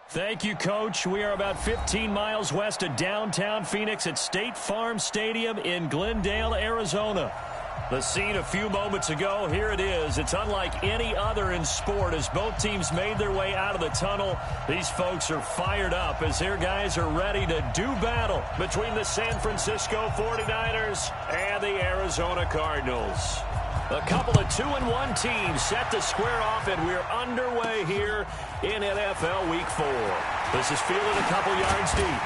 Thank you, Coach. We are about 15 miles west of downtown Phoenix at State Farm Stadium in Glendale, Arizona. The scene a few moments ago, here it is. It's unlike any other in sport as both teams made their way out of the tunnel. These folks are fired up as their guys are ready to do battle between the San Francisco 49ers and the Arizona Cardinals. A couple of 2-1 teams set to square off, and we're underway here in NFL Week 4. This is fielded a couple yards deep.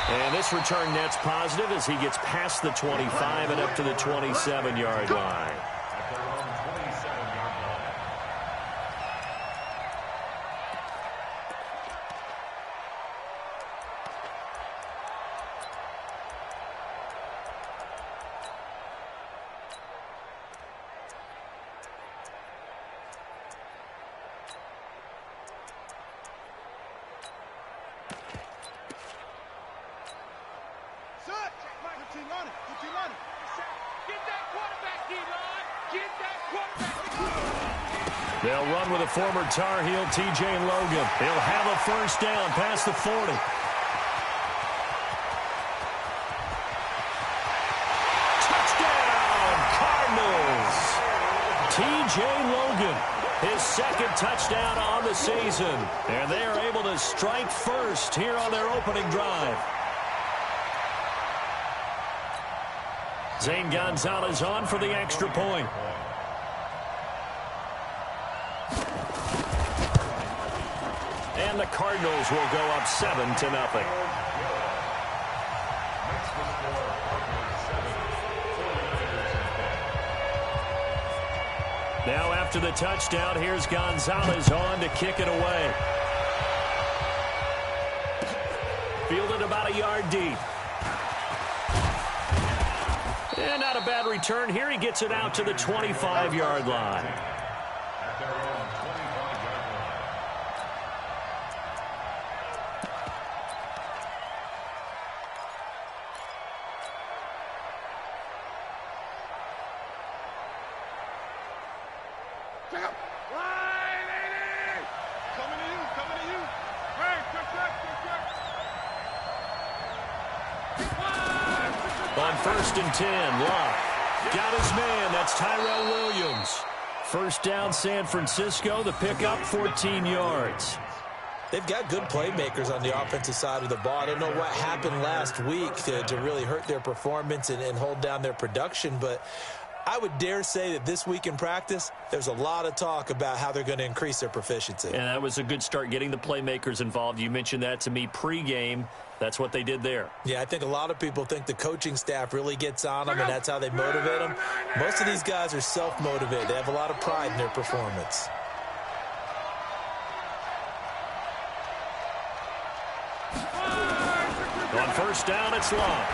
And this return net's positive as he gets past the 25 and up to the 27-yard line. They'll run with a former Tar Heel, T.J. Logan. He'll have a first down past the 40. Touchdown, Cardinals! T.J. Logan, his second touchdown on the season. And they are able to strike first here on their opening drive. Zane Gonzalez on for the extra point. And the Cardinals will go up 7-0. Now after the touchdown, here's Gonzalez on to kick it away. Fielded about a yard deep. And not a bad return here. He gets it out to the 25-yard line. On 1st and 10, Locke got his man. That's Tyrell Williams. First down, San Francisco. The pickup, 14 yards. They've got good playmakers on the offensive side of the ball. I don't know what happened last week to really hurt their performance and hold down their production, but I would dare say that this week in practice, there's a lot of talk about how they're going to increase their proficiency. And that was a good start, getting the playmakers involved. You mentioned that to me pregame. That's what they did there. Yeah, I think a lot of people think the coaching staff really gets on them, and that's how they motivate them. Most of these guys are self-motivated. They have a lot of pride in their performance. On first down, it's Locke.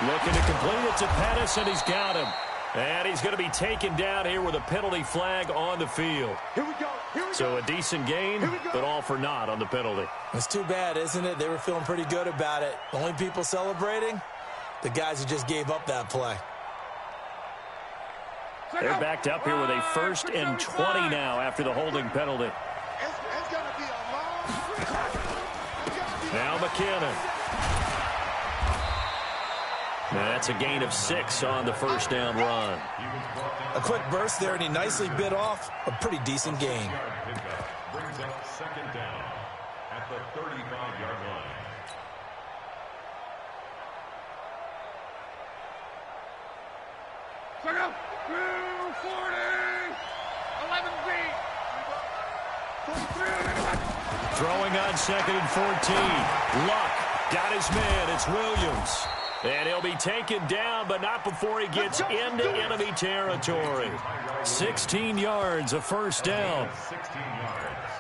Looking to complete it to Pettis, and he's got him. And he's going to be taken down here with a penalty flag on the field. Here we go. So a decent gain, but all for naught on the penalty. It's too bad, isn't it? They were feeling pretty good about it. Only people celebrating, the guys who just gave up that play. They're backed up here with a 1st and 20 now after the holding penalty. It's going to be a long... Now McKinnon. Now that's a gain of 6 on the first down run. A quick burst there, and he nicely bit off a pretty decent gain. Brings up 2nd down at the 35-yard line. Check out. 240. 11 feet. Throwing on 2nd and 14. Luck got his man. It's Williams. And he'll be taken down, but not before he gets into enemy territory. 16 yards, a first down. 16 yards.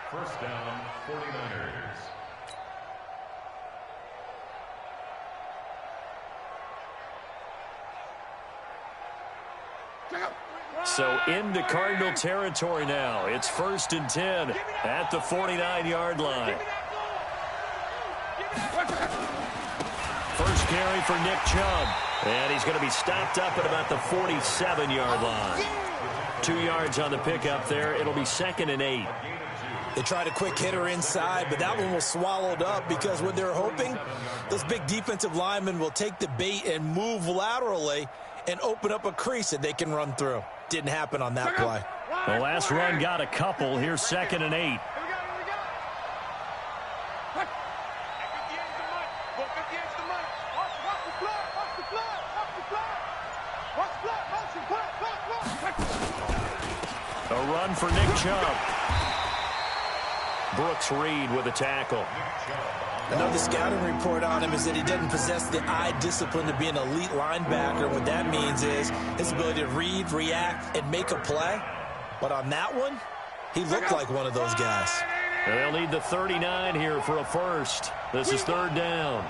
First down, 49ers. So into Cardinal territory now. It's 1st and 10 at the 49-yard line. First carry for Nick Chubb. And he's going to be stopped up at about the 47-yard line. 2 yards on the pickup there. It'll be 2nd and 8. They tried a quick hitter inside, but that one was swallowed up because what they're hoping, those big defensive linemen will take the bait and move laterally and open up a crease that they can run through. Didn't happen on that play. The last run got a couple. Here's 2nd and 8. A run for Nick Chubb. Brooks Reed with a tackle. Another scouting report on him is that he doesn't possess the eye discipline to be an elite linebacker. What that means is his ability to read, react, and make a play. But on that one, he looked like one of those guys. And they'll need the 39 here for a first. This is 3rd down.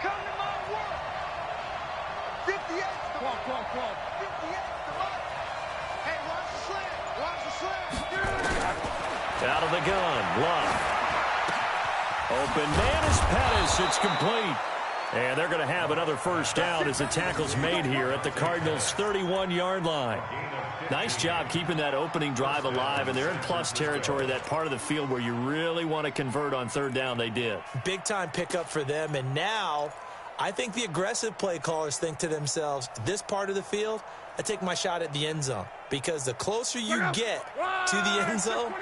Out of the gun, Love. Open man is Pettis. It's complete. And they're going to have another first down as the tackle's made here at the Cardinals' 31-yard line. Nice job keeping that opening drive alive, and they're in plus territory, that part of the field where you really want to convert on 3rd down. They did. Big-time pickup for them, and now I think the aggressive play callers think to themselves, this part of the field, I take my shot at the end zone, because the closer you get to the end zone,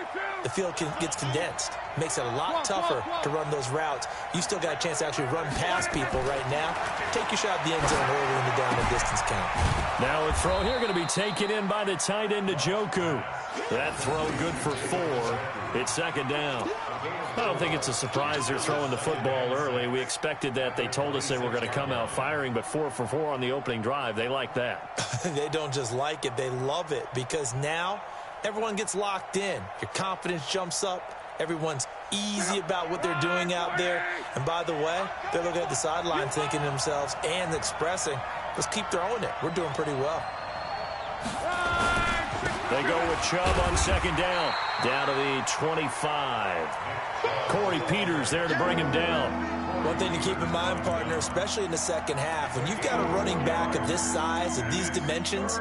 the field gets condensed. Makes it a lot tougher to run those routes. You still got a chance to actually run past people right now. Take your shot at the end zone early in the down and distance count. Now a throw here going to be taken in by the tight end, Njoku. That throw good for 4. It's 2nd down. I don't think it's a surprise they're throwing the football early. We expected that. They told us they were going to come out firing, but 4 for 4 on the opening drive. They like that. They don't just like it. They love it, because now everyone gets locked in. Your confidence jumps up. Everyone's easy about what they're doing out there. And by the way, they're looking at the sideline thinking to themselves and expressing, let's keep throwing it. We're doing pretty well. They go with Chubb on 2nd down. Down to the 25. Corey Peters there to bring him down. One thing to keep in mind, partner, especially in the second half, when you've got a running back of this size, of these dimensions,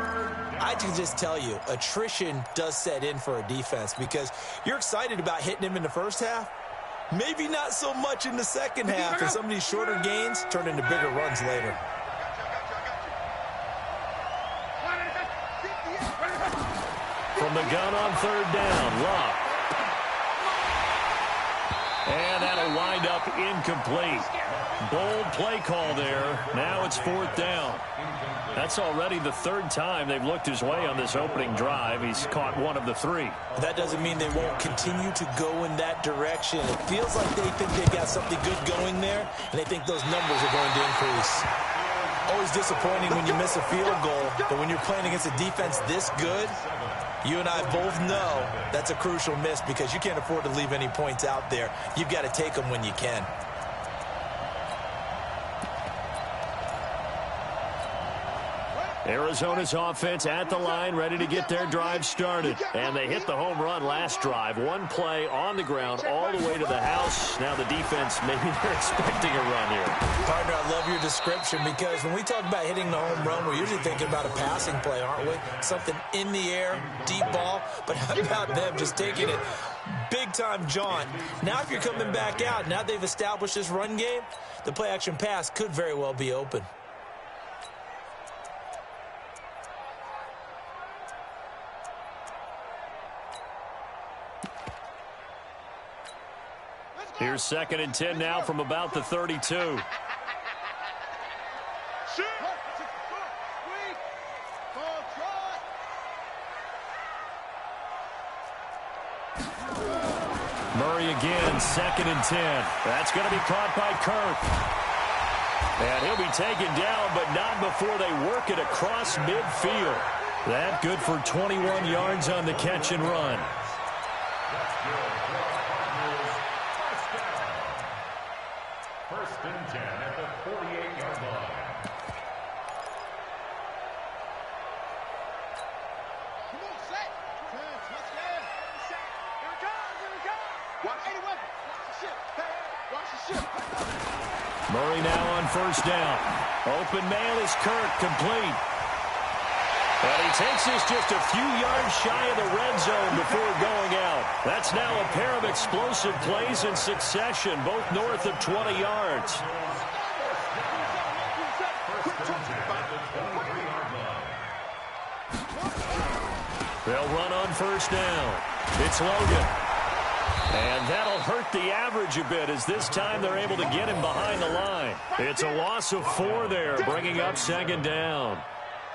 I can just tell you, attrition does set in for a defense, because you're excited about hitting him in the first half. Maybe not so much in the second half, and some of these shorter gains turn into bigger runs later. From the gun on 3rd down, Love. And that'll wind up incomplete. Bold play call there. Now it's 4th down. That's already the 3rd time they've looked his way on this opening drive. He's caught 1 of the 3. That doesn't mean they won't continue to go in that direction. It feels like they think they got something good going there, and they think those numbers are going to increase. Always disappointing when you miss a field goal, but when you're playing against a defense this good, you and I both know that's a crucial miss, because you can't afford to leave any points out there. You've got to take them when you can. Arizona's offense at the line, ready to get their drive started. And they hit the home run last drive. 1 play on the ground all the way to the house. Now the defense, maybe they're expecting a run here. Partner, I love your description, because when we talk about hitting the home run, we're usually thinking about a passing play, aren't we? Something in the air, deep ball. But how about them just taking it big-time jaunt? Now if you're coming back out, now they've established this run game, the play-action pass could very well be open. Here's 2nd and 10 now from about the 32. Murray again, 2nd and 10. That's going to be caught by Kirk. And he'll be taken down, but not before they work it across midfield. That good for 21 yards on the catch and run. Murray now on first down. Open man is Kirk, complete. And he takes this just a few yards shy of the red zone before going out. That's now a pair of explosive plays in succession, both north of 20 yards. They'll run on first down. It's Logan. And that'll hurt the average a bit as this time they're able to get him behind the line. It's a loss of 4 there, bringing up second down.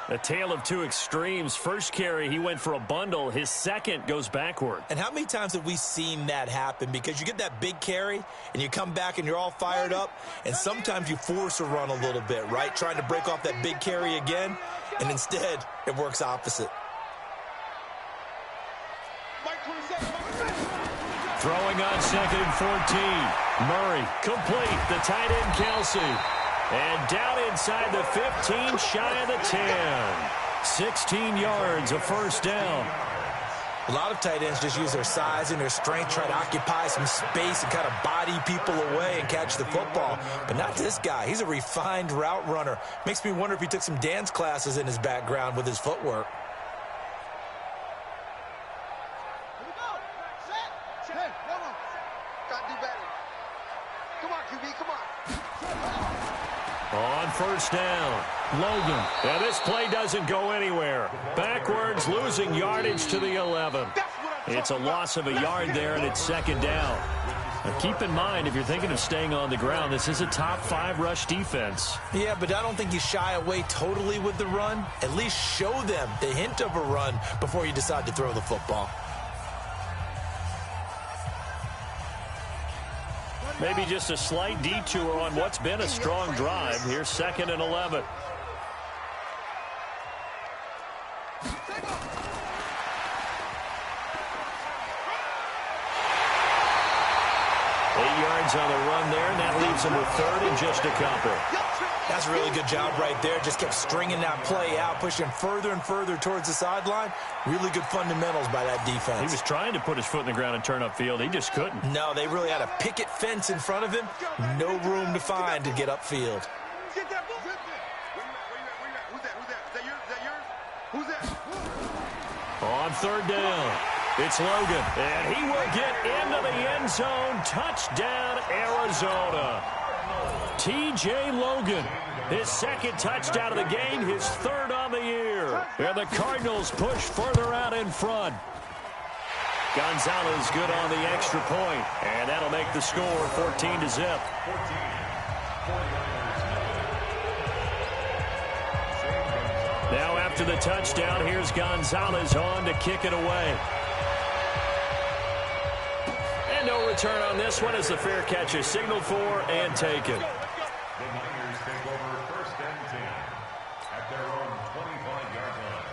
A tale of two extremes. First carry, he went for a bundle. His second goes backward. And how many times have we seen that happen? Because you get that big carry, and you come back and you're all fired up, and sometimes you force a run a little bit, right? Trying to break off that big carry again, and instead it works opposite. Throwing on second and 14. Murray, complete. The tight end, Kelsey. And down inside the 15, shy of the 10. 16 yards, a first down. A lot of tight ends just use their size and their strength, try to occupy some space and kind of body people away and catch the football. But not this guy. He's a refined route runner. Makes me wonder if he took some dance classes in his background with his footwork. On first down, Logan. And this play doesn't go anywhere. Backwards, losing yardage to the 11. It's a loss of a yard there, and it's second down. Now keep in mind, if you're thinking of staying on the ground, this is a top 5 rush defense. Yeah, but I don't think you shy away totally with the run. At least show them the hint of a run before you decide to throw the football. Maybe just a slight detour on what's been a strong drive. Here's second and 11. 8 yards on the run there, and that leaves him with third and just a couple. That's a really good job right there. Just kept stringing that play out, pushing further and further towards the sideline. Really good fundamentals by that defense. He was trying to put his foot in the ground and turn upfield. He just couldn't. No, they really had a picket fence in front of him. No room to find to get upfield. On third down, it's Logan. And he will get into the end zone. Touchdown, Arizona. T.J. Logan, his second touchdown of the game, his third on the year. And the Cardinals push further out in front. Gonzalez good on the extra point, and that'll make the score 14-0. Now after the touchdown, here's Gonzalez on to kick it away. And no return on this one as the fair catch is signaled for and taken. The Niners take over first and 10 at their own 25-yard line.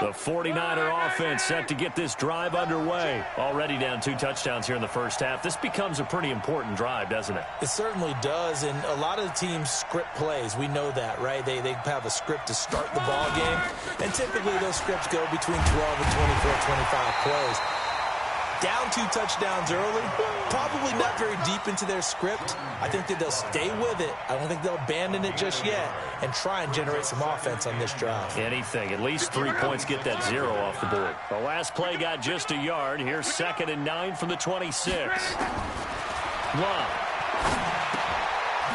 The 49er offense set to get this drive underway. Already down 2 touchdowns here in the first half. This becomes a pretty important drive, doesn't it? It certainly does, and a lot of the teams script plays. We know that, right? They have a script to start the ball game, and typically those scripts go between 12 and 24, 25 plays. Down 2 touchdowns early, probably not very deep into their script. I think that they'll stay with it. I don't think they'll abandon it just yet and try and generate some offense on this drive. Anything. At least 3 points get that 0 off the board. The last play got just a yard. Here's second and 9 from the 26. Love.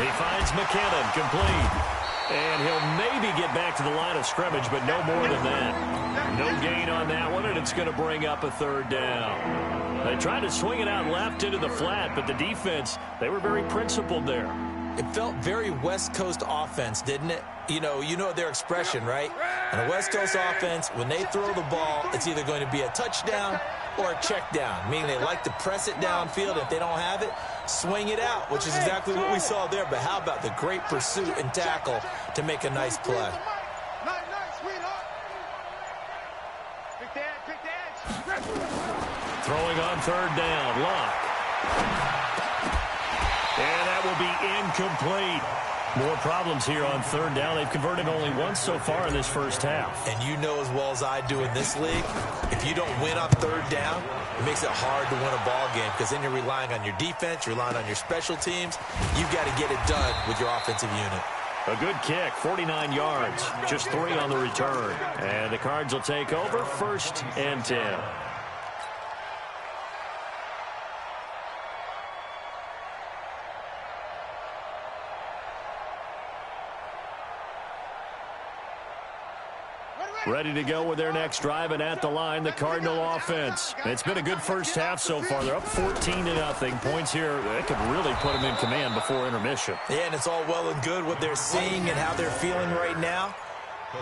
He finds McKinnon, complete. And he'll maybe get back to the line of scrimmage, but no more than that. No gain on that one, and it's going to bring up a third down. They tried to swing it out left into the flat, but the defense, they were very principled there. It felt very West Coast offense, didn't it? You know their expression, right? And a West Coast offense, when they throw the ball, it's either going to be a touchdown or a check down, meaning they like to press it downfield. If they don't have it, swing it out, which is exactly what we saw there. But how about the great pursuit and tackle to make a nice play? Throwing on third down, Locke. And that will be incomplete. More problems here on third down. They've converted only once so far in this first half. And you know as well as I do in this league, if you don't win on third down, it makes it hard to win a ball game because then you're relying on your defense, you're relying on your special teams. You've got to get it done with your offensive unit. A good kick, 49 yards, just 3 on the return. And the Cards will take over, 1st and 10. Ready to go with their next drive, and at the line, the Cardinal offense. It's been a good first half so far. They're up 14-0. Points here, they could really put them in command before intermission. Yeah, and it's all well and good what they're seeing and how they're feeling right now.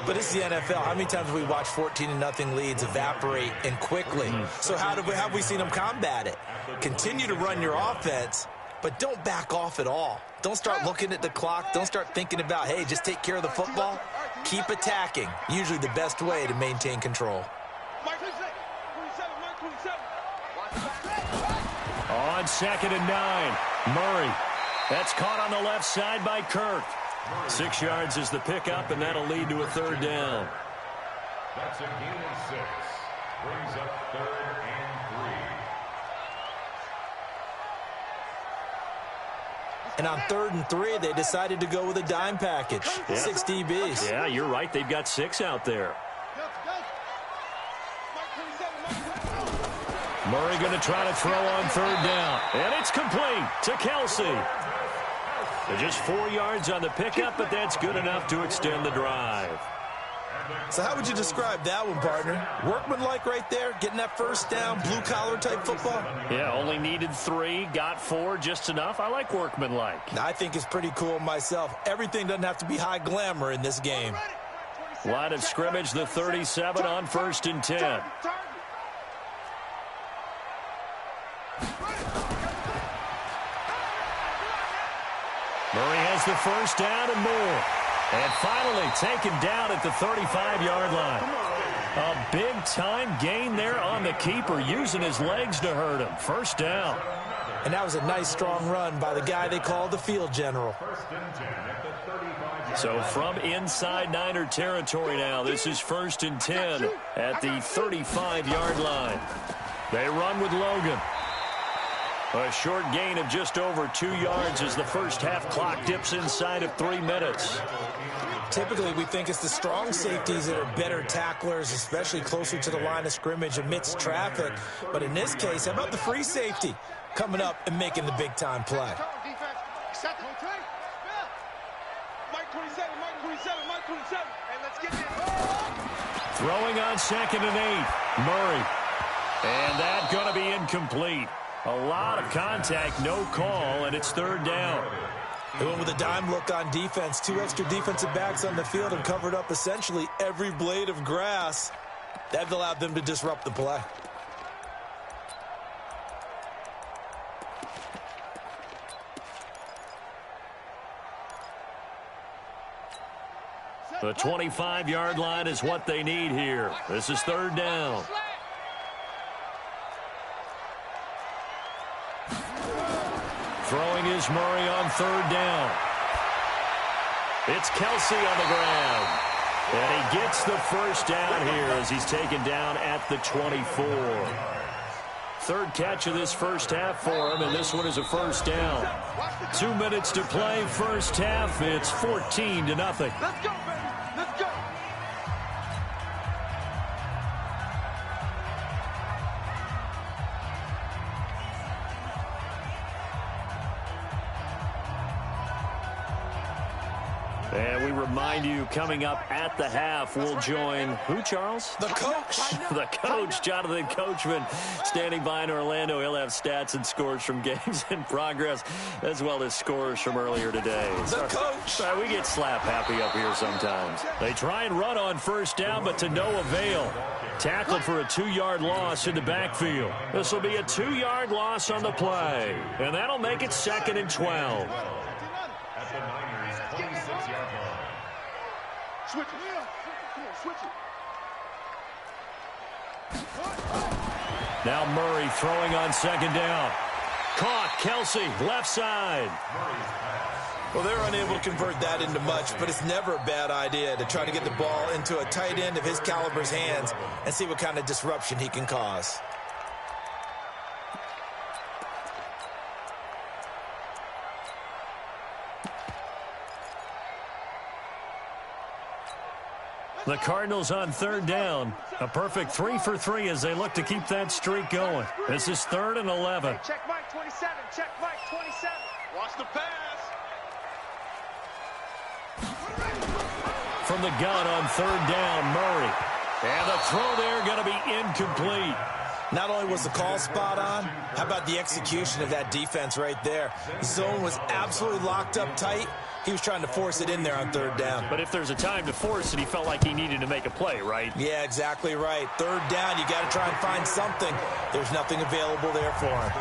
But it's the NFL. How many times have we watched 14-0 leads evaporate and quickly? So how have we seen them combat it? Continue to run your offense, but don't back off at all. Don't start looking at the clock. Don't start thinking about, hey, just take care of the football. Keep attacking. Usually the best way to maintain control. On 2nd and 9, Murray. That's caught on the left side by Kirk. 6 yards is the pickup, and that'll lead to a third down. That's a gain of 6. Brings up 3rd and 3. And on 3rd and 3, they decided to go with a dime package. 6 DBs. Yeah, you're right. They've got 6 out there. Murray going to try to throw on 3rd down. And it's complete to Kelsey. Just 4 yards on the pickup, but that's good enough to extend the drive. So how would you describe that one, partner? Workmanlike right there, getting that first down, blue-collar type football? Yeah, only needed 3, got 4, just enough. I like workmanlike. I think it's pretty cool myself. Everything doesn't have to be high glamour in this game. Line of scrimmage, the 37 on 1st and 10. Murray has the first down and more. And finally taken down at the 35-yard line. A big-time gain there on the keeper, using his legs to hurt him. First down. And that was a nice, strong run by the guy they call the field general. So from inside Niner territory now, this is 1st and 10 at the 35-yard line. They run with Logan. A short gain of just over 2 yards as the first half clock dips inside of 3 minutes. Typically, we think it's the strong safeties that are better tacklers, especially closer to the line of scrimmage amidst traffic. But in this case, how about the free safety coming up and making the big-time play? Throwing on 2nd and 8, Murray. And that's going to be incomplete. A lot of contact, no call, and it's 3rd down. They went with a dime look on defense. 2 extra defensive backs on the field and covered up essentially every blade of grass. That allowed them to disrupt the play. The 25-yard line is what they need here. This is 3rd down. Throwing is Murray on 3rd down. It's Kelsey on the ground. And he gets the first down here as he's taken down at the 24. 3rd catch of this first half for him, and this one is a first down. 2 minutes to play, first half. It's 14-0. Let's go, baby. Let's go. And we remind you, coming up at the half, we'll join who, Charles? The coach. The coach, Jonathan Coachman, standing by in Orlando. He'll have stats and scores from games in progress, as well as scores from earlier today. The coach. We get slap happy up here sometimes. They try and run on first down, but to no avail. Tackled for a 2-yard loss in the backfield. This will be a 2-yard loss on the play, and that'll make it 2nd and 12. At the Niners' 26-yard line. Switch it. Come on, switch it. Now Murray throwing on 2nd down. Caught, Kelsey, left side. Well, they're unable to convert that into much, but it's never a bad idea to try to get the ball into a tight end of his caliber's hands and see what kind of disruption he can cause. The Cardinals on third down. A perfect 3 for 3 as they look to keep that streak going. This is 3rd and 11. Hey, check Mike 27. Check Mike 27. Watch the pass. From the gun on third down, Murray. And the throw there going to be incomplete. Not only was the call spot on, how about the execution of that defense right there? The zone was absolutely locked up tight. He was trying to force it in there on third down. But if there's a time to force it, he felt like he needed to make a play, right? Yeah, exactly right. Third down, you got to try and find something. There's nothing available there for him.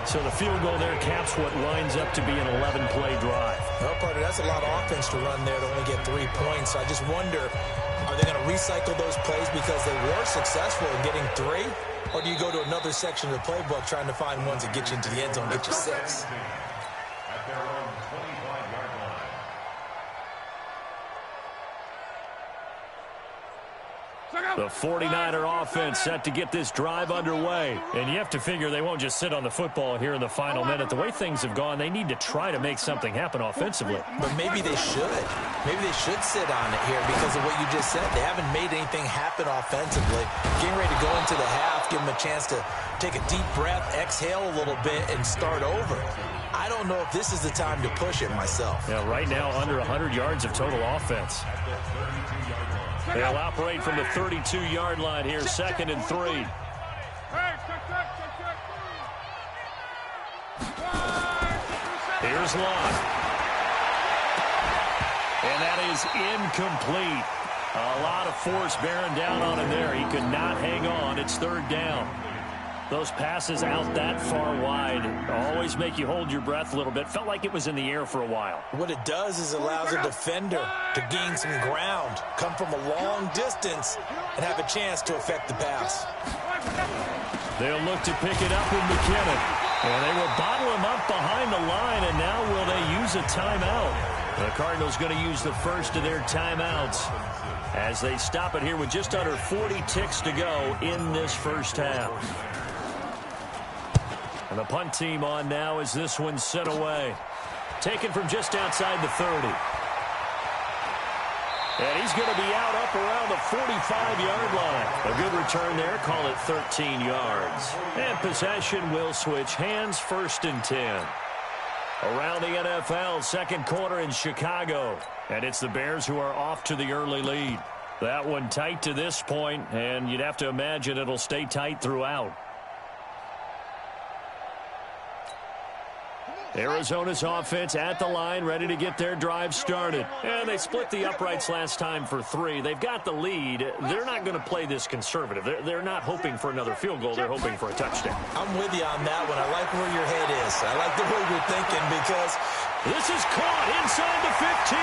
So the field goal there caps what winds up to be an 11-play drive. Well, partner, that's a lot of offense to run there to only get 3 points. I just wonder, are they going to recycle those plays because they were successful in getting 3? Or do you go to another section of the playbook trying to find ones that get you into the end zone, get you 6? At their own 25-yard line. The 49er offense set to get this drive underway. And you have to figure they won't just sit on the football here in the final minute. The way things have gone, they need to try to make something happen offensively. But maybe they should. Maybe they should sit on it here because of what you just said. They haven't made anything happen offensively. Getting ready to go into the half, give them a chance to take a deep breath, exhale a little bit, and start over. I don't know if this is the time to push it myself. Yeah, right now under 100 yards of total offense. They'll operate from the 32-yard line here, 2nd and 3. Here's Lott. And that is incomplete. A lot of force bearing down on him there. He could not hang on. It's 3rd down. Those passes out that far wide always make you hold your breath a little bit. Felt like it was in the air for a while. What it does is allows a defender to gain some ground, come from a long distance, and have a chance to affect the pass. They'll look to pick it up with McKinnon. And they will bottle him up behind the line, and now will they use a timeout? The Cardinals going to use the first of their timeouts as they stop it here with just under 40 ticks to go in this first half. And the punt team on now as this one's set away. Taken from just outside the 30. And he's going to be out up around the 45-yard line. A good return there. Call it 13 yards. And possession will switch hands, 1st and 10. Around the NFL, second quarter in Chicago. And it's the Bears who are off to the early lead. That one tight to this point, and you'd have to imagine it'll stay tight throughout. Arizona's offense at the line, ready to get their drive started. And they split the uprights last time for 3. They've got the lead. They're not going to play this conservative. They're not hoping for another field goal. They're hoping for a touchdown. I'm with you on that one. I like where your head is. I like the way you're thinking because this is caught inside the 15.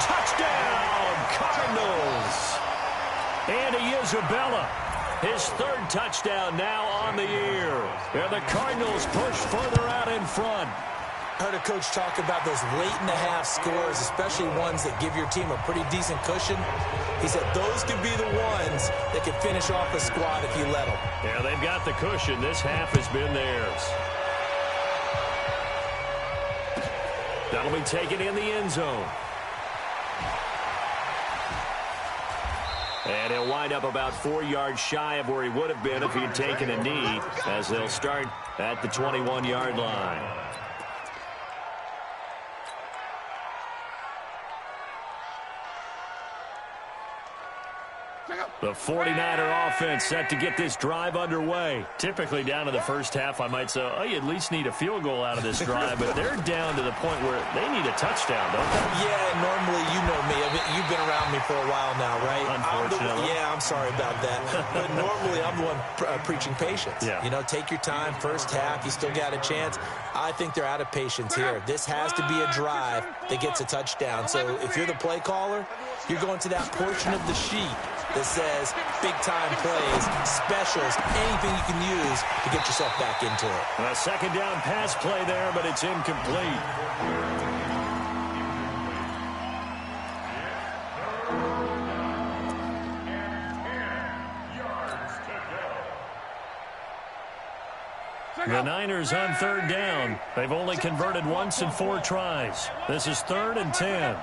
Touchdown, Cardinals. And Isabella. His 3rd touchdown now on the year. And the Cardinals push further out in front. I heard a coach talk about those late-in-the-half scores, especially ones that give your team a pretty decent cushion. He said those could be the ones that could finish off a squad if you let them. Yeah, they've got the cushion. This half has been theirs. That'll be taken in the end zone. And he'll wind up about 4 yards shy of where he would have been if he'd taken a knee, as they'll start at the 21-yard line. The 49er offense set to get this drive underway. Typically down to the first half, I might say, oh, you at least need a field goal out of this drive, but they're down to the point where they need a touchdown, don't they? Yeah, normally, you know me. You've been around me for a while now, right? Unfortunately. I'm sorry about that. But normally, I'm the one preaching patience. Yeah. You know, take your time, first half, you still got a chance. I think they're out of patience here. This has to be a drive that gets a touchdown. So if you're the play caller, you're going to that portion of the sheet that says big-time plays, specials, anything you can use to get yourself back into it. A second down pass play there, but it's incomplete. The Niners on third down. They've only converted once in 4 tries. This is 3rd and 10.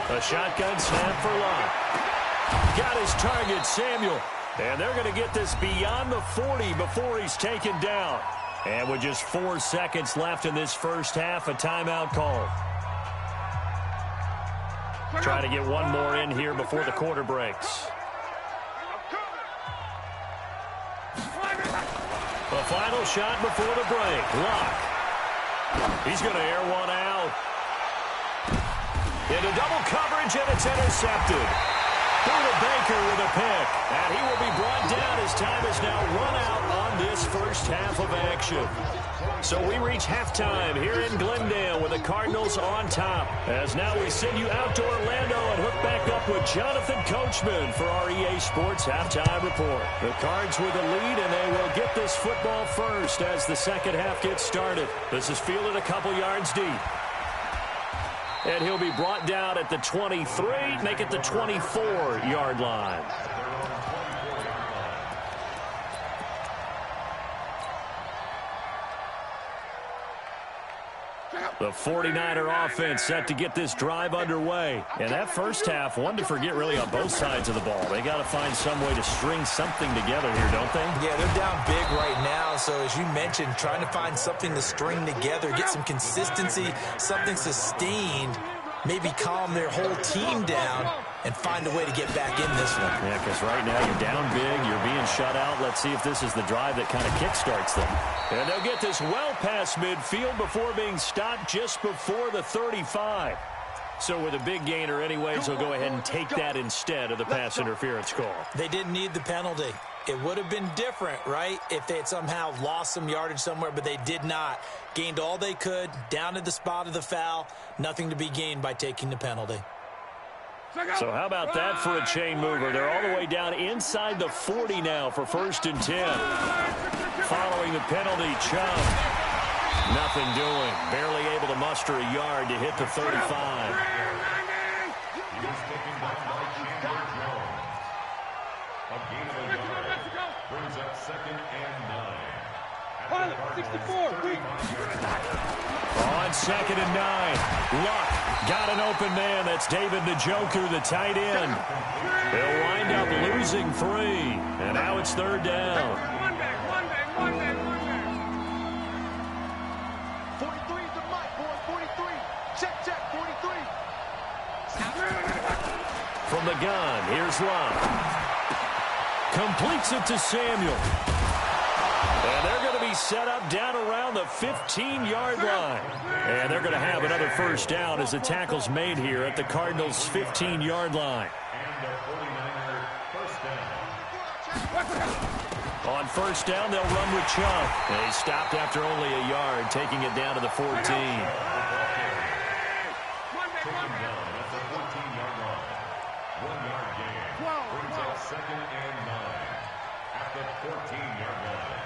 A shotgun snap for Locke. Got his target, Samuel. And they're going to get this beyond the 40 before he's taken down. And with just 4 seconds left in this first half, a timeout call. Try to get one more in here before the quarter breaks. The final shot before the break. Locke. He's going to air one out. Into double coverage, and it's intercepted. Buda Baker with a pick. And he will be brought down as time is now run out on this first half of action. So we reach halftime here in Glendale with the Cardinals on top. As now we send you out to Orlando and hook back up with Jonathan Coachman for our EA Sports Halftime Report. The Cards with the lead, and they will get this football first as the second half gets started. This is fielded a couple yards deep. And he'll be brought down at the 23, make it the 24-yard line. The 49er offense set to get this drive underway. And that first half, one to forget really on both sides of the ball. They got to find some way to string something together here, don't they? Yeah, they're down big right now. So as you mentioned, trying to find something to string together, get some consistency, something sustained, maybe calm their whole team down and find a way to get back in this one. Yeah, because right now you're down big, you're being shut out. Let's see if this is the drive that kind of kickstarts them. And they'll get this well past midfield before being stopped just before the 35. So with a big gainer anyways, they'll go ahead and take that instead of the pass interference call. They didn't need the penalty. It would have been different, right, if they had somehow lost some yardage somewhere, but they did not. Gained all they could, down to the spot of the foul. Nothing to be gained by taking the penalty. So how about that for a chain mover? They're all the way down inside the 40 now for 1st and 10. Following the penalty, Chubb. Nothing doing. Barely able to muster a yard to hit the 35. Brings up 2nd and 9. 64. On 2nd and 9. Luck got an open man. That's David Njoku, the tight end. They'll wind up losing 3. And now it's 3rd down. One back. 43 is the mic, boy. 43. Check. 43. From the gun, here's Luck. Completes it to Samuel. And they're going to be set up down around the 15-yard line. And they're going to have another first down as the tackle's made here at the Cardinals' 15-yard line. On first down, they'll run with Chubb. They stopped after only a yard, taking it down to the 14. Second and 9 at the 14-yard line.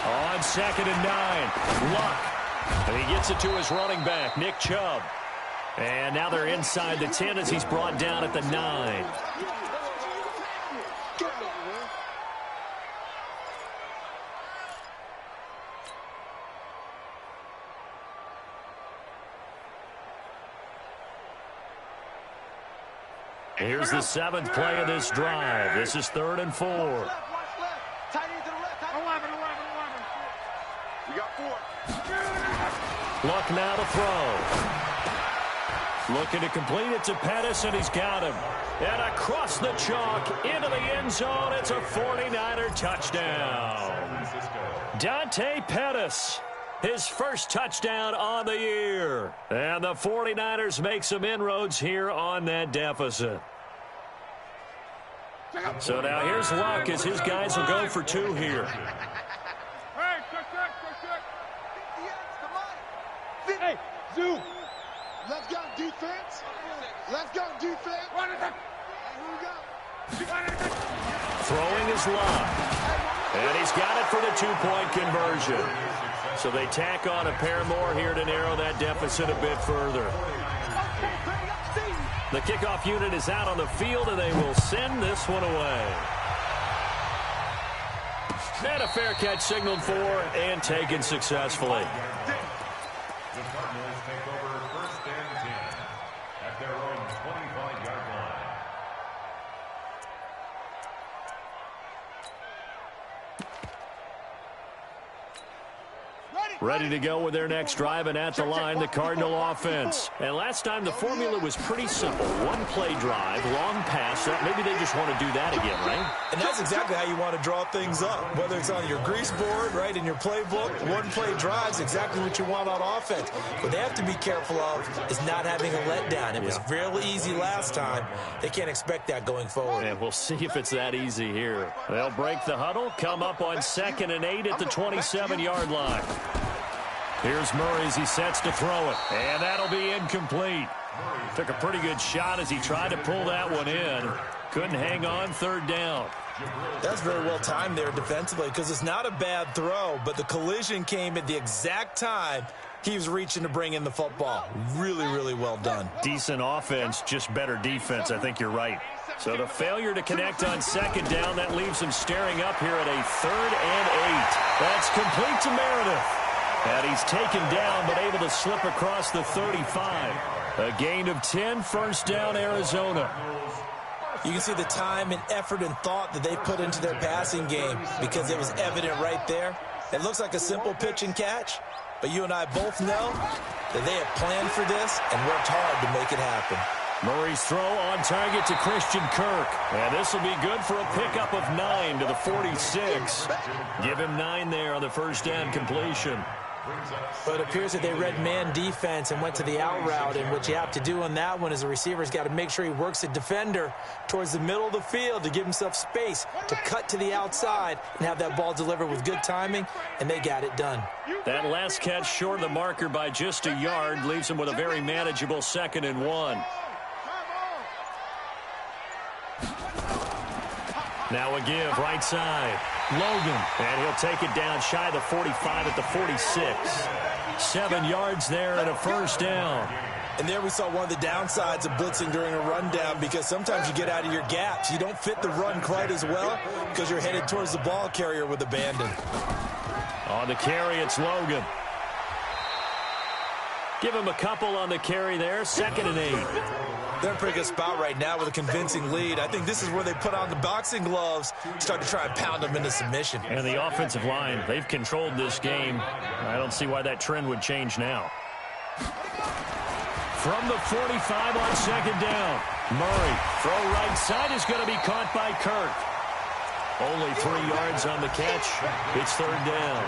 On 2nd and 9, Luck. And he gets it to his running back, Nick Chubb. And now they're inside the 10 as he's brought down at the 9. Here's the 7th play of this drive. This is 3rd and 4. Tight end to the left. 11. You got 4. Luck now to throw. Looking to complete it to Pettis, and he's got him. And across the chalk into the end zone. It's a 49er touchdown. Dante Pettis. His first touchdown on the year. And the 49ers make some inroads here on that deficit. So now here's Luck as his guys will go for 2 here. Hey, Zoo. Let's go, defense. Let's go, defense. Here we go. Throwing is locked. And he's got it for the two-point conversion. So they tack on a pair more here to narrow that deficit a bit further. The kickoff unit is out on the field, and they will send this one away. And a fair catch signaled for and taken successfully. The Cardinals take over 1st and 10 at their own 25-yard line. Ready to go with their next drive, and at the line, the Cardinal offense. And last time, the formula was pretty simple. One-play drive, long pass. Maybe they just want to do that again, right? And that's exactly how you want to draw things up. Whether it's on your grease board, right, in your playbook, one-play drive's exactly what you want on offense. What they have to be careful of is not having a letdown. It was fairly easy last time. They can't expect that going forward. And we'll see if it's that easy here. They'll break the huddle, come up on 2nd and 8 at the 27-yard line. Here's Murray as he sets to throw it. And that'll be incomplete. Took a pretty good shot as he tried to pull that one in. Couldn't hang on, 3rd down. That's very well timed there defensively because it's not a bad throw, but the collision came at the exact time he was reaching to bring in the football. Really, really well done. Decent offense, just better defense. I think you're right. So the failure to connect on 2nd down, that leaves him staring up here at a 3rd and 8. That's complete to Meredith. And he's taken down, but able to slip across the 35. A gain of 10, 1st down, Arizona. You can see the time and effort and thought that they put into their passing game because it was evident right there. It looks like a simple pitch and catch, but you and I both know that they have planned for this and worked hard to make it happen. Murray's throw on target to Christian Kirk. And this will be good for a pickup of 9 to the 46. Give him 9 there on the 1st down completion. But it appears that they read man defense and went to the out route, and what you have to do on that one is the receiver's got to make sure he works the defender towards the middle of the field to give himself space to cut to the outside and have that ball delivered with good timing, and they got it done. That last catch short of the marker by just a yard leaves him with a very manageable 2nd and 1. Now a give, right side. Logan, and he'll take it down shy of the 45 at the 46. 7 yards there and a 1st down. And there we saw one of the downsides of blitzing during a rundown because sometimes you get out of your gaps. You don't fit the run quite as well because you're headed towards the ball carrier with abandon. On the carry, it's Logan. Give him a couple on the carry there, 2nd and 8. They're in a pretty good spot right now with a convincing lead. I think this is where they put on the boxing gloves, start to try and pound them into submission. And the offensive line, they've controlled this game. I don't see why that trend would change now. From the 45 on 2nd down. Murray, throw right side is going to be caught by Kirk. Only 3 yards on the catch. It's 3rd down.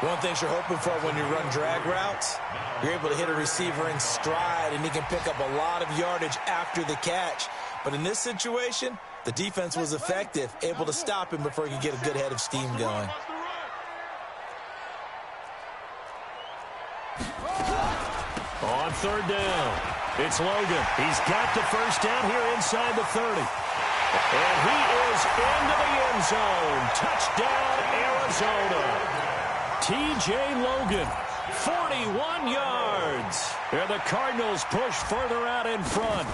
One thing you're hoping for when you run drag routes, you're able to hit a receiver in stride, and he can pick up a lot of yardage after the catch. But in this situation, the defense was effective, able to stop him before he could get a good head of steam going. On 3rd down, it's Logan. He's got the 1st down here inside the 30. And he is into the end zone. Touchdown, Arizona. T.J. Logan, 41 yards. And the Cardinals push further out in front.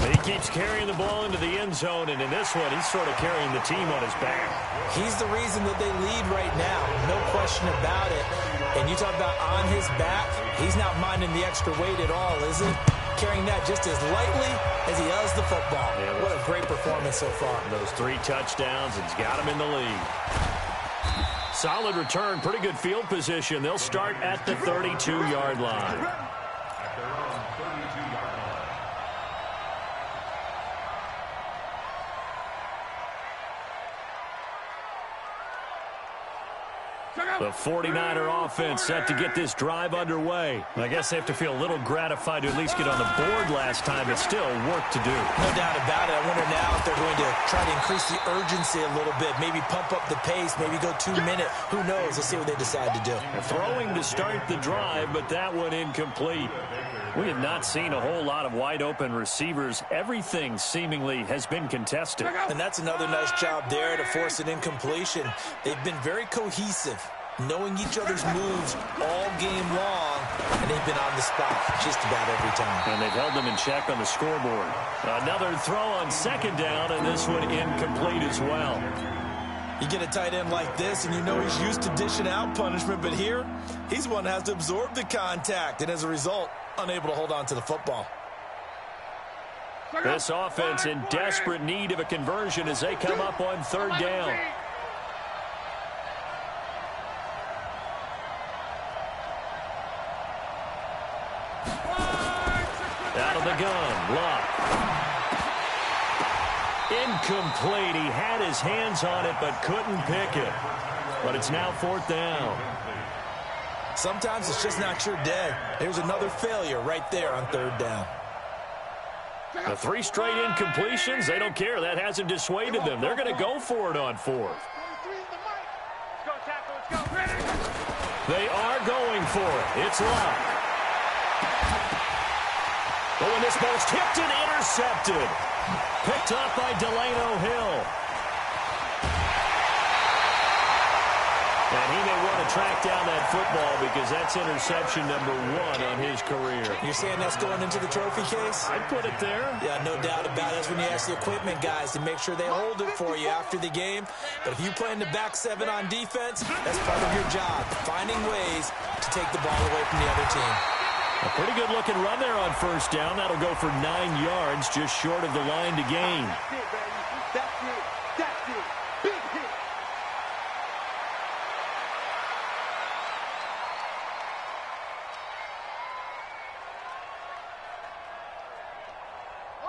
He keeps carrying the ball into the end zone, and in this one, he's sort of carrying the team on his back. He's the reason that they lead right now, no question about it. And you talk about on his back, he's not minding the extra weight at all, is it? Carrying that just as lightly as he does the football. Yeah, what a great performance so far. Those 3 touchdowns, and he's got him in the lead. Solid return, pretty good field position. They'll start at the 32-yard line. The 49er offense set to get this drive underway. I guess they have to feel a little gratified to at least get on the board last time, but still work to do. No doubt about it. I wonder now if they're going to try to increase the urgency a little bit, maybe pump up the pace, maybe go 2-minute. Who knows? Let's see what they decide to do. Throwing to start the drive, but that one incomplete. We have not seen a whole lot of wide-open receivers. Everything seemingly has been contested. And that's another nice job there to force an incompletion. They've been very cohesive, knowing each other's moves all game long, and they've been on the spot just about every time. And they've held them in check on the scoreboard. Another throw on second down, and this one incomplete as well. You get a tight end like this, and you know he's used to dishing out punishment, but here, he's one that has to absorb the contact, and as a result, unable to hold on to the football. This offense in desperate need of a conversion as they come up on third down. Out of the gun, Luck. Incomplete. He had his hands on it but couldn't pick it. But it's now fourth down. Sometimes it's just not your day. There's another failure right there on third down. The 3 straight incompletions, they don't care. That hasn't dissuaded them. They're going to go for it on fourth. They are going for it. It's Luck. Oh, and this ball's tipped and intercepted. Picked up by Delano Hill. And he may want to track down that football because that's interception number 1 on his career. You're saying that's going into the trophy case? I'd put it there. Yeah, no doubt about it. That's when you ask the equipment guys to make sure they hold it for you after the game. But if you play in the back 7 on defense, that's part of your job, finding ways to take the ball away from the other team. A pretty good-looking run there on first down. That'll go for 9 yards, just short of the line to gain. That's it, baby. That's it. That's it. Big hit.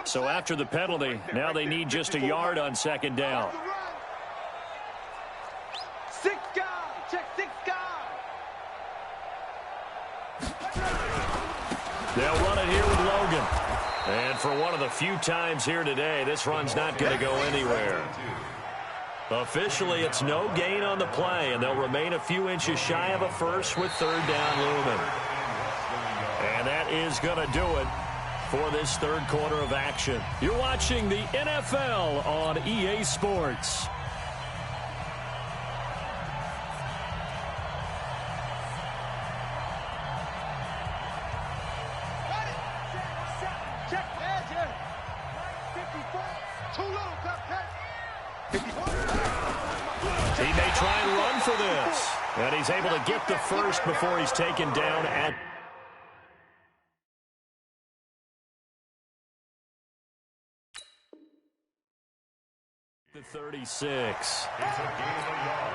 So after the penalty, now they need just a yard on second down. 6 guys. Check 6 guys. They'll run it here with Logan. And for one of the few times here today, this run's not going to go anywhere. Officially, it's no gain on the play, and they'll remain a few inches shy of a first with third down looming. And that is going to do it for this third quarter of action. You're watching the NFL on EA Sports. Check edge. 54. Too low, cupcake. 54. He may try and run for this. And he's able to get the first before he's taken down at the 36. It's a gain of a yard.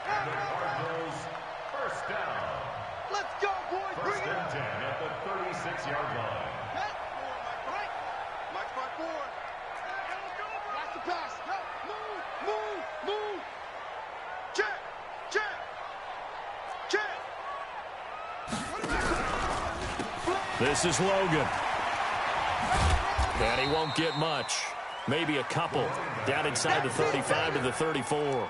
And the Cardinals first down. Let's go, boys. Bring First it. and 10 at the 36-yard line. Right. Mike front forward. Watch the pass. Move. Check. This is Logan. And he won't get much. Maybe a couple. Down inside the 35 to the 34.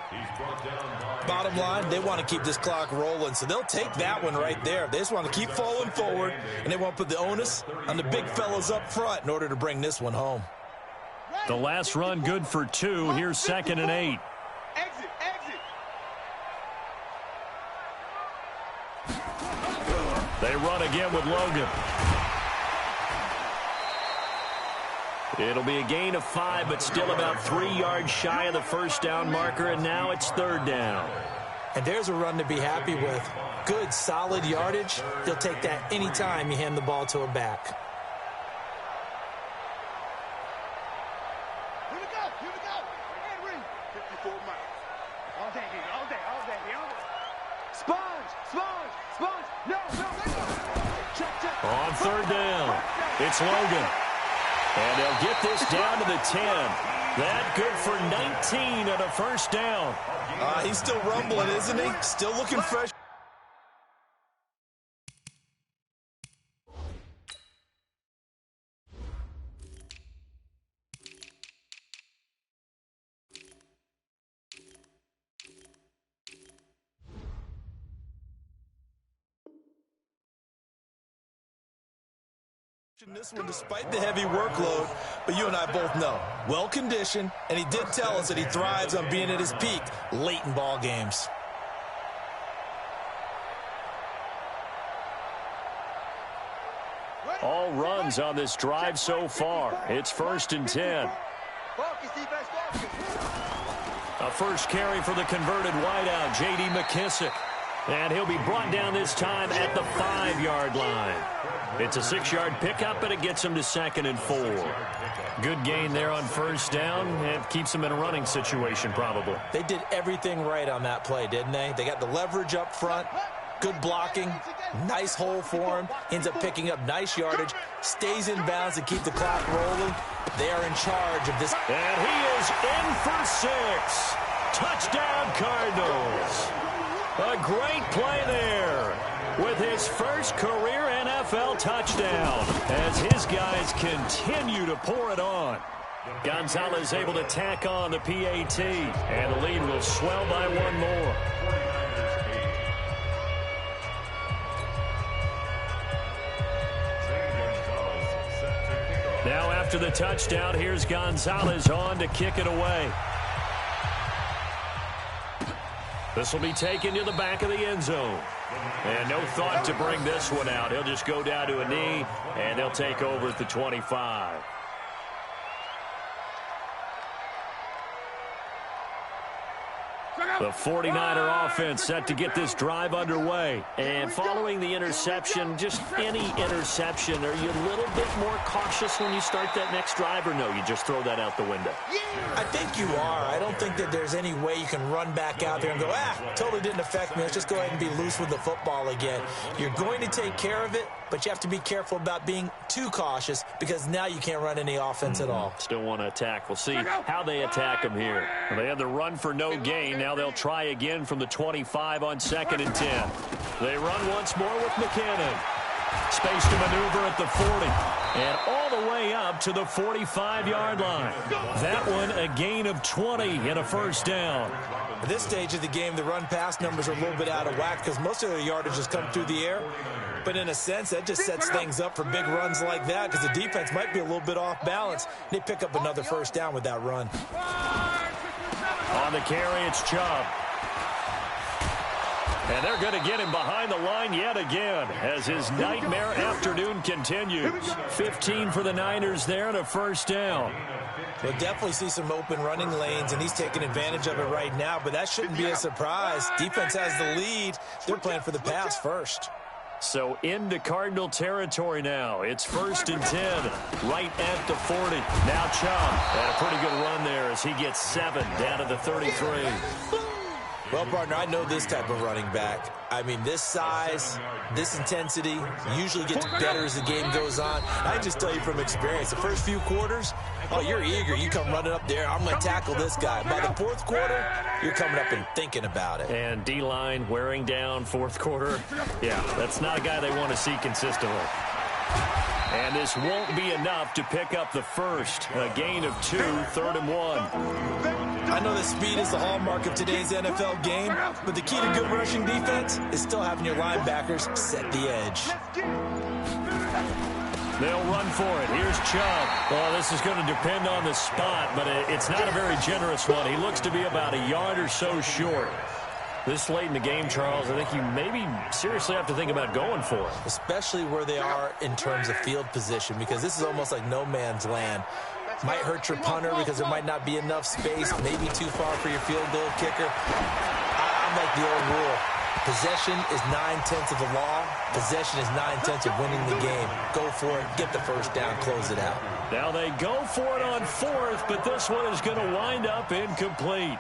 Bottom line, they want to keep this clock rolling, so they'll take that one right there. They just want to keep falling forward, and they won't put the onus on the big fellas up front in order to bring this one home. The last run good for 2. Here's second and 8. Exit. They run again with Logan. It'll be a gain of 5, but still about 3 yards shy of the first down marker, and now it's third down. And there's a run to be happy with. Good, solid yardage. They'll take that anytime you hand the ball to a back. Here we go. And ring. 54 miles. All day. Sponge. No. Check. On third down, it's Logan. And they'll get this down to the 10. That good for 19 on a first down. He's still rumbling, isn't he? Still looking fresh. This one despite the heavy workload, but you and I both know, well-conditioned, and he did tell us that he thrives on being at his peak late in ball games. All runs on this drive so far. It's 1st and 10. A first carry for the converted wideout, J.D. McKissick. And he'll be brought down this time at the 5-yard line. It's a 6-yard pickup, and it gets him to 2nd and 4. Good gain there on 1st down. It keeps him in a running situation, probably. They did everything right on that play, didn't they? They got the leverage up front, good blocking, nice hole for him, ends up picking up nice yardage, stays in bounds to keep the clock rolling. They are in charge of this. And he is in for 6. Touchdown, Cardinals. A great play there with his first career NFL touchdown as his guys continue to pour it on. Gonzalez able to tack on the PAT, and the lead will swell by 1 more. Now after the touchdown, here's Gonzalez on to kick it away. This will be taken to the back of the end zone. And no thought to bring this one out. He'll just go down to a knee, and they'll take over at the 25. The 49er offense set to get this drive underway. And following the interception, just any interception, are you a little bit more cautious when you start that next drive, or no, you just throw that out the window? I think you are. I don't think that there's any way you can run back out there and go, totally didn't affect me. Let's just go ahead and be loose with the football again. You're going to take care of it, but you have to be careful about being too cautious because now you can't run any offense at all. Still want to attack. We'll see how they attack him here. They had the run for no gain. Now they'll try again from the 25 on 2nd and 10. They run once more with McKinnon. Space to maneuver at the 40. And all the way up to the 45-yard line. That one a gain of 20 and a 1st down. At this stage of the game, the run-pass numbers are a little bit out of whack because most of their yardage has come through the air. But in a sense, that just sets things up for big runs like that because the defense might be a little bit off balance. They pick up another 1st down with that run. On the carry, it's Chubb. And they're going to get him behind the line yet again as his nightmare afternoon continues. 15 for the Niners there and a 1st down. We'll definitely see some open running lanes, and he's taking advantage of it right now, but that shouldn't be a surprise. Defense has the lead. They're playing for the pass first. So into Cardinal territory now. It's 1st and 10, right at the 40. Now Chubb, and a pretty good run there as he gets 7 down to the 33. Well, partner, I know this type of running back. I mean, this size, this intensity usually gets better as the game goes on. I just tell you from experience, the first few quarters, you're eager. You come running up there, I'm going to tackle this guy. By the 4th quarter, you're coming up and thinking about it. And D-line wearing down 4th quarter. Yeah, that's not a guy they want to see consistently. And this won't be enough to pick up the 1st. A gain of 2, 3rd and 1. I know that speed is the hallmark of today's NFL game, but the key to good rushing defense is still having your linebackers set the edge. They'll run for it. Here's Chubb. Well, this is going to depend on the spot, but it's not a very generous one. He looks to be about a yard or so short. This late in the game, Charles, I think you maybe seriously have to think about going for it. Especially where they are in terms of field position, because this is almost like no man's land. Might hurt your punter because there might not be enough space, maybe too far for your field goal kicker. I'm like the old rule. Possession is 9/10 of the law. Possession is 9/10 of winning the game. Go for it, get the 1st down, close it out. Now they go for it on 4th, but this one is going to wind up incomplete.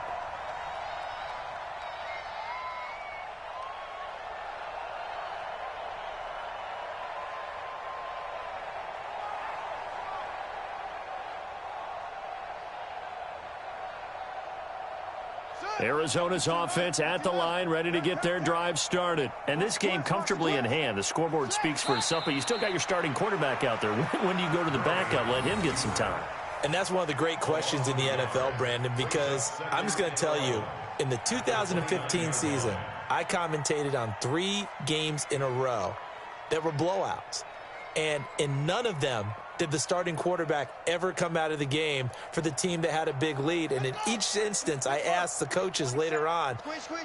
Arizona's offense at the line, ready to get their drive started. And this game comfortably in hand. The scoreboard speaks for itself, but you still got your starting quarterback out there. When do you go to the backup, let him get some time? And that's one of the great questions in the NFL, Brandon, because I'm just going to tell you, in the 2015 season, I commentated on 3 games in a row that were blowouts. And in none of them did the starting quarterback ever come out of the game for the team that had a big lead. And in each instance, I asked the coaches later on,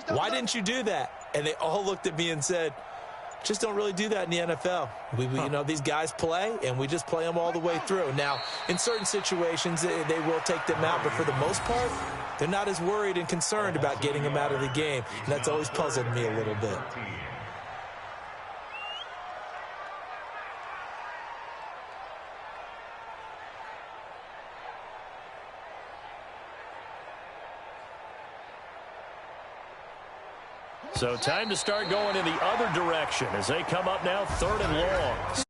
why didn't you do that? And they all looked at me and said, just don't really do that in the NFL. You know, these guys play, and we just play them all the way through. Now, in certain situations, they will take them out, but for the most part, they're not as worried and concerned about getting them out of the game. And that's always puzzled me a little bit. So time to start going in the other direction as they come up now 3rd and long.